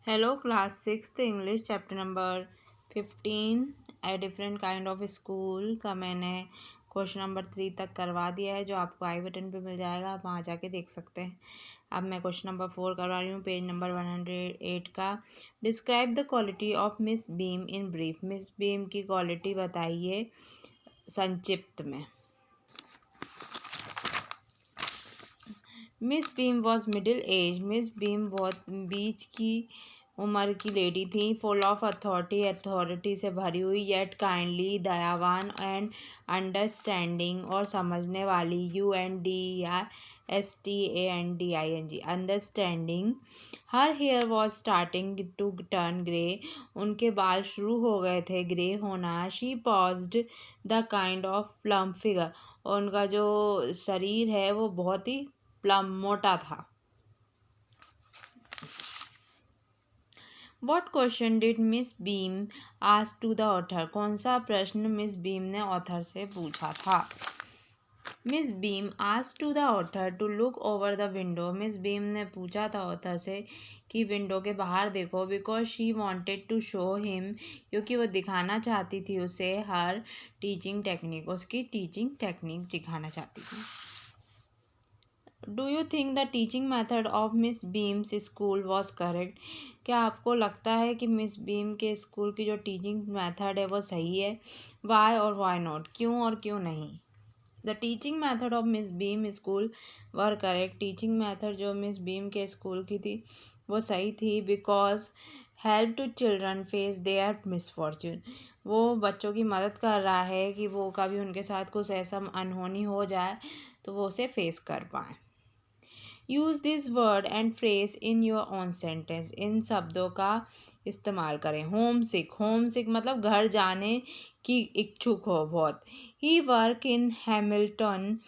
Hello, class 6th English chapter number 15 a different kind of school का मैंने question number 3 तक करवा दिया है, जो आपको आई बटन पे मिल जाएगा। आप वहाँ जाके देख सकते हैं। अब मैं क्वेश्चन नंबर 4 करवा रही हूँ, पेज नंबर 108 का। Describe the quality of Miss beam in brief. Miss beam की क्वालिटी बताइए संक्षिप्त में। Miss beam was middle age. Miss beam बहुत बीच की उम्र की लेडी थी। फुल ऑफ अथॉरिटी से भरी हुई, येट काइंडली, दयावान एंड अंडरस्टैंडिंग और समझने वाली। UNDERSTANDING understanding. हर hair was starting to turn grey. उनके बाल शुरू हो गए थे ग्रे होना। She paused the kind of plump figure. उनका जो शरीर है वो बहुत ही प्लम मोटा था। What question did Miss Beam ask to the author? कौन सा प्रश्न मिस बीम ने ऑथर से पूछा था? Miss beam asked to the author to look over the window. Miss Beam ने पूछा था ऑथर से कि विंडो के बाहर देखो। Because she wanted to show him, क्योंकि वो दिखाना चाहती थी उसे हर टीचिंग टेक्निक, उसकी टीचिंग टेक्निक दिखाना चाहती थी। Do you think the teaching method of miss beams school was correct? क्या आपको लगता है कि मिस बीम के स्कूल की जो टीचिंग मैथड है वो सही है? वाई और वाई नॉट? क्यों और क्यों नहीं? The teaching method of Miss Beam school were correct. Teaching method जो मिस बीम के स्कूल की थी वो सही थी। Because help to children face their misfortune. वो बच्चों की मदद कर रहा है कि वो कभी उनके साथ कुछ ऐसा अनहोनी हो जाए तो वो उसे फेस कर पाएँ। Use this word and phrase in your own sentence. इन शब्दों का इस्तेमाल करें। होम सिक। होम सिक मतलब घर जाने की इच्छुक हो बहुत। ही वर्क इन हैमिल्टन।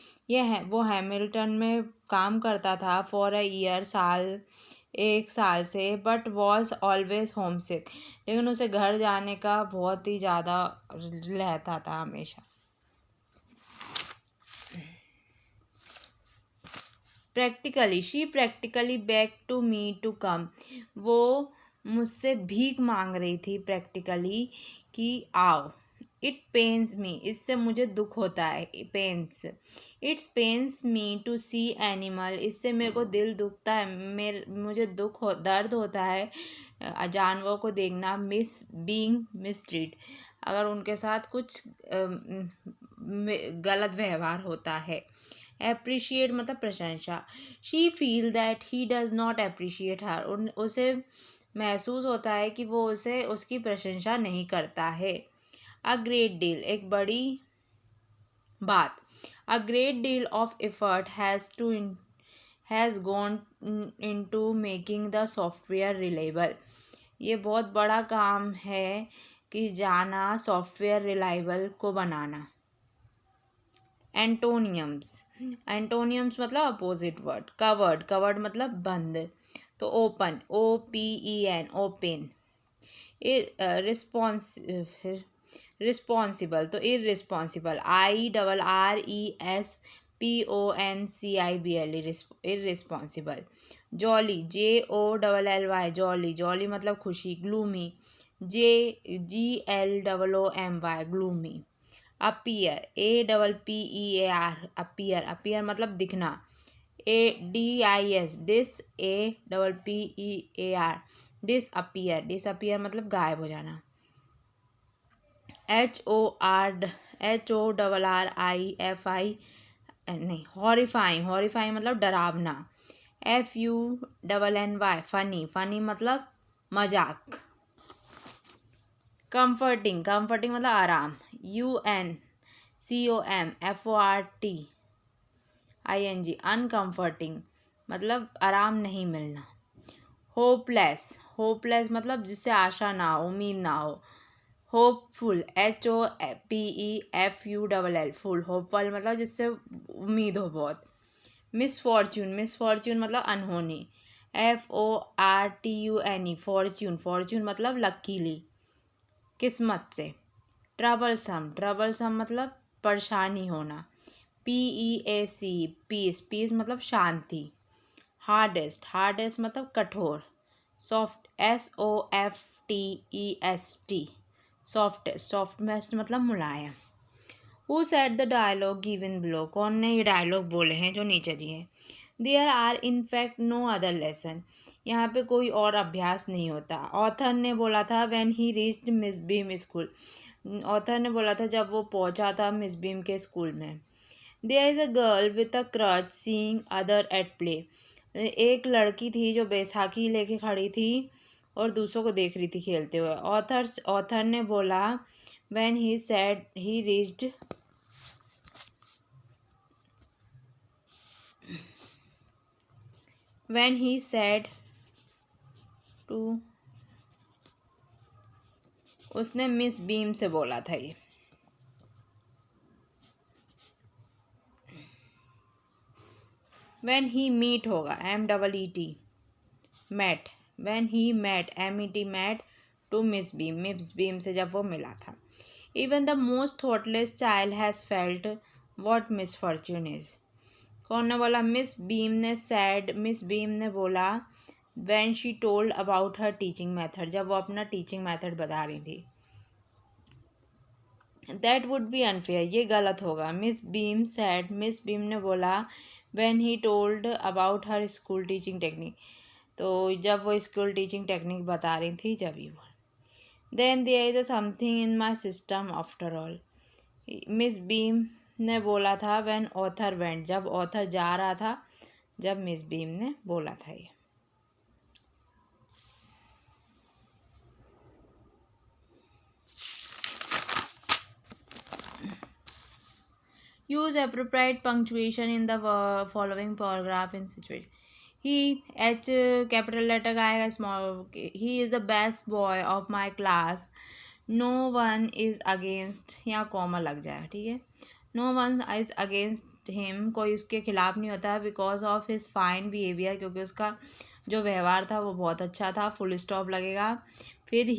वो हैमिल्टन में काम करता था। फॉर अ ईयर, एक साल से। बट वॉज ऑलवेज होम सिक। लेकिन उसे घर जाने का बहुत ही ज़्यादा रहता था हमेशा। Practically. She practically beg to me to come. वो मुझसे भीख मांग रही थी प्रैक्टिकली कि आओ। It pains me. इससे मुझे दुख होता है। Pains. It's pains me to see animal. इससे मेरे को दिल दुखता है। मुझे दर्द होता है जानवरों को देखना। Miss being mistreat. अगर उनके साथ कुछ गलत व्यवहार होता है। एप्रिशिएट मतलब प्रशंसा। She feel that he does not appreciate हर। उसे महसूस होता है कि वो उसे उसकी प्रशंसा नहीं करता है। अ ग्रेट डील एक बड़ी बात। A great deal of effort has gone into making the software reliable. ये बहुत बड़ा काम है कि जाना सॉफ्टवेयर रिलायबल को बनाना। एंटोनियम्स। एंटोनियम्स मतलब अपोजिट वर्ड। कवर्ड मतलब बंद। तो ओपन, OPEN ओपन। रिस्पॉन्सिबल तो irresponsible, IRRESPONCIBLE irresponsible. Jolly, JOLLY jolly मतलब खुशी। Gloomy, GLOOMY gloomy. Appear, APPEAR appear मतलब दिखना। DIS DISAPPEAR डिसअपीयर मतलब गायब हो जाना। HORRIFI नहीं, हॉरिफाइंग मतलब डरावना। FUNNY फनी मतलब मजाक। कंफर्टिंग मतलब आराम। UNCOMFORTING अनकम्फर्टिंग मतलब आराम नहीं मिलना। होपलेस मतलब जिससे आशा ना हो, उम्मीद ना हो। होपफुल, HOPEFULL फुल होपफुल मतलब जिससे उम्मीद हो बहुत। मिसफॉर्चून मतलब अनहोनी। FORTUNE फॉर्चून मतलब लकीली, किस्मत से। ट्रबलसम मतलब परेशानी होना। PEAC पीस मतलब शांति। हार्डेस्ट मतलब कठोर। सॉफ्ट, SOFTEST, सॉफ्टेस्ट, सॉफ्टमेस्ट मतलब मुलायम। Who set the dialogue given below, कौन ने ये डायलॉग बोले हैं जो नीचे दिए हैं। There are in fact no other lesson, यहाँ पे कोई और अभ्यास नहीं होता। ऑथर ने बोला था when he reached Miss Beam school, author ने बोला था जब वो पहुंचा था मिस बीम के स्कूल में। There is a girl with a crutch seeing other at play, एक लड़की थी जो बैसाखी लेके खड़ी थी और दूसरों को देख रही थी खेलते हुए। ऑथर ने बोला when he said he reached, when he said to, उसने मिस बीम से बोला था ये। व्हेन ही मीट होगा MEET, met, when he met MET met to Miss Beam से जब वो मिला था। Even the most thoughtless child has felt what misfortune is, कौन ने बोला, मिस बीम ने सैड, मिस बीम ने बोला when she told about her teaching method, जब वो अपना टीचिंग मेथड बता रही थी। दैट वुड बी अनफेयर, ये गलत होगा। Miss beam sad, Miss Beam ने बोला when he told about her school teaching technique, तो जब वो स्कूल टीचिंग टेक्निक बता रही थी जब ही वो। Then there is a something in my system after all, Miss Beam ने बोला था व्हेन ऑथर वेंट, जब ऑथर जा रहा था, जब मिस बीम ने बोला था ये। Use appropriate punctuation in the following paragraph in situation. He, H capital letter का आएगा, small, he is the best boy of my class. No one is against, यहाँ कॉमा लग जाएगा, ठीक है। No one is against him, कोई उसके खिलाफ नहीं होता है, because of his fine behavior, क्योंकि उसका जो व्यवहार था वो बहुत अच्छा था। फुल स्टॉप लगेगा, फिर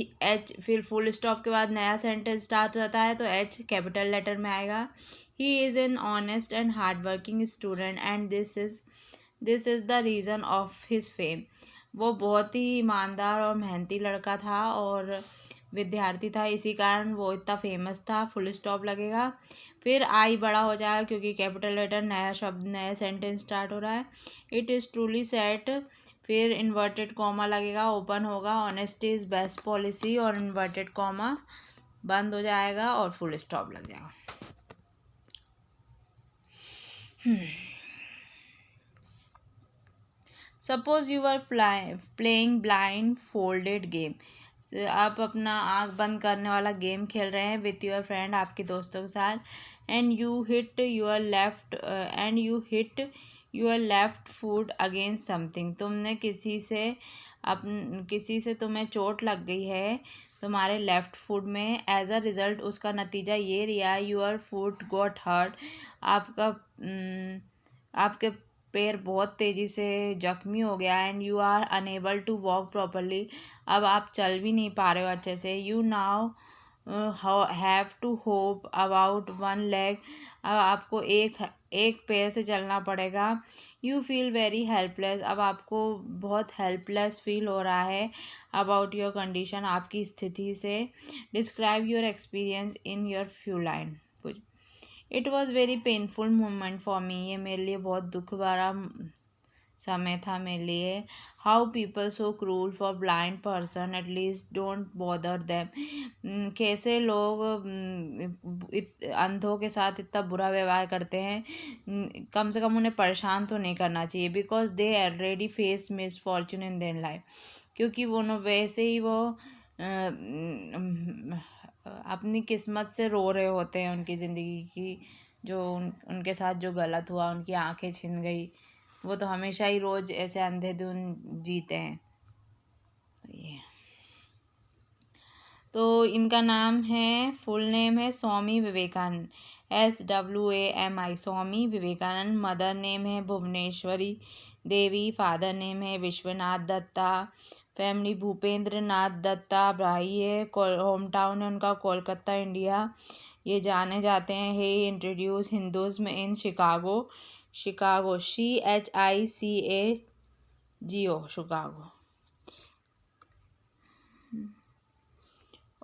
फिर फुल स्टॉप के बाद नया सेंटेंस स्टार्ट होता है तो H कैपिटल लेटर में आएगा। He is an honest and hard working student and this is the reason of his fame, वो बहुत ही ईमानदार और मेहनती लड़का था और विद्यार्थी था, इसी कारण वो इतना फेमस था। फुल स्टॉप लगेगा, फिर आई बड़ा हो जाएगा क्योंकि कैपिटल लेटर, नया शब्द, नया सेंटेंस स्टार्ट हो रहा है। इट इज़ ट्रूली सेट, फिर इन्वर्टेड कॉमा लगेगा, ओपन होगा, ऑनेस्टी इज़ बेस्ट पॉलिसी, और इन्वर्टेड कॉमा बंद हो जाएगा और फुल स्टॉप लग जाएगा। Suppose you are playing blindfolded game, आप अपना आँख बंद करने वाला गेम खेल रहे हैं विथ योर फ्रेंड, आपके दोस्तों के साथ, and you hit your left foot against something, तुमने किसी से तुम्हें चोट लग गई है तुम्हारे लेफ्ट फुट में। एज अ रिज़ल्ट उसका नतीजा ये रहा, योर फुट गॉट हर्ट, आपके पैर बहुत तेज़ी से जख्मी हो गया। And you are unable to walk properly, अब आप चल भी नहीं पा रहे हो अच्छे से। You now have to hop about one leg, अब आपको एक पैर से चलना पड़ेगा। यू फील वेरी हेल्पलेस, अब आपको बहुत हेल्पलेस फील हो रहा है अबाउट योर कंडीशन, आपकी स्थिति से। Describe your experience in your few line. It was very painful moment for me, ये मेरे लिए बहुत दुख भरा समय था मेरे लिए। How people so cruel for blind person, at least don't bother them, कैसे लोग अंधों के साथ इतना बुरा व्यवहार करते हैं, कम से कम उन्हें परेशान तो नहीं करना चाहिए। Because they already face misfortune in their life, क्योंकि वो वैसे ही वो अपनी किस्मत से रो रहे होते हैं उनकी ज़िंदगी की, जो उनके साथ जो गलत हुआ, उनकी आंखें छिन गई, वो तो हमेशा ही रोज़ ऐसे अंधेधुन जीते हैं। तो इनका नाम है, फुल नेम है Swami Vivekananda, SWAMI, Swami Vivekananda. Mother name है भुवनेश्वरी देवी, फादर नेम है विश्वनाथ दत्ता, फैमिली भूपेंद्र नाथ दत्ता, भाई है, होम टाउन है उनका कोलकाता, इंडिया। ये जाने जाते हैं, he introduce Hinduism in Chicago, CHICAGO, Chicago.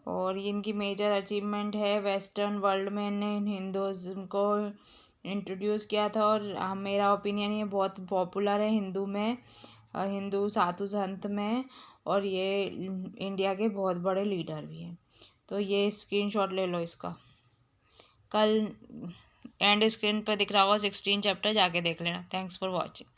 और ये इनकी मेजर अचीवमेंट है, वेस्टर्न वर्ल्ड में इन्हें हिंदुज़म को इंट्रोड्यूस किया था। और मेरा ओपिनियन ये बहुत पॉपुलर है हिंदू में, हिंदू साधु संत में, और ये इंडिया के बहुत बड़े लीडर भी हैं। तो ये स्क्रीनशॉट ले लो इसका। कल एंड स्क्रीन पर दिख रहा होगा 16 चैप्टर, जाके देख लेना। Thanks for watching.